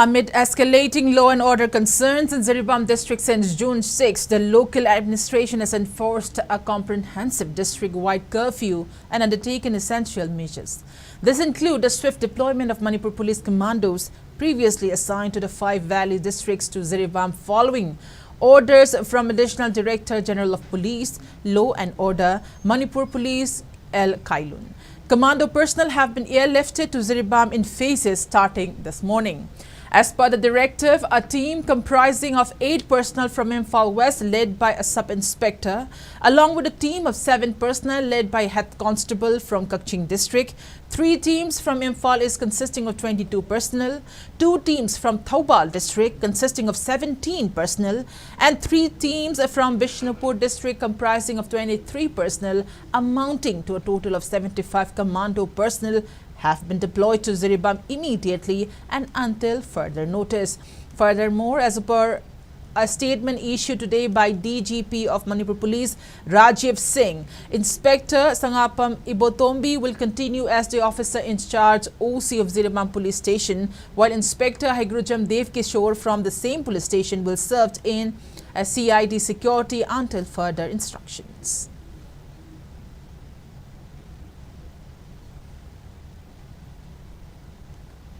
Amid escalating law and order concerns in Jiribam district since June 6, the local administration has enforced a comprehensive district-wide curfew and undertaken essential measures. This includes the swift deployment of Manipur police commandos previously assigned to the 5 valley districts to Jiribam following orders from Additional Director General of Police, Law and Order, Manipur Police L. Kailun. Commando personnel have been airlifted to Jiribam in phases starting this morning. As per the directive, a team comprising of 8 personnel from Imphal West led by a sub-inspector, along with a team of 7 personnel led by head constable from Kaching district, 3 teams from Imphal is consisting of 22 personnel, 2 teams from Thoubal district consisting of 17 personnel, and 3 teams from Bishnupur district comprising of 23 personnel, amounting to a total of 75 commando personnel have been deployed to Jiribam immediately and until further notice. Furthermore, as per a statement issued today by DGP of Manipur Police, Rajiv Singh, Inspector Sangapam Ibotombi will continue as the officer in charge OC of Jiribam Police Station, while Inspector Haigrujam Dev Kishore from the same police station will serve in CID security until further instructions.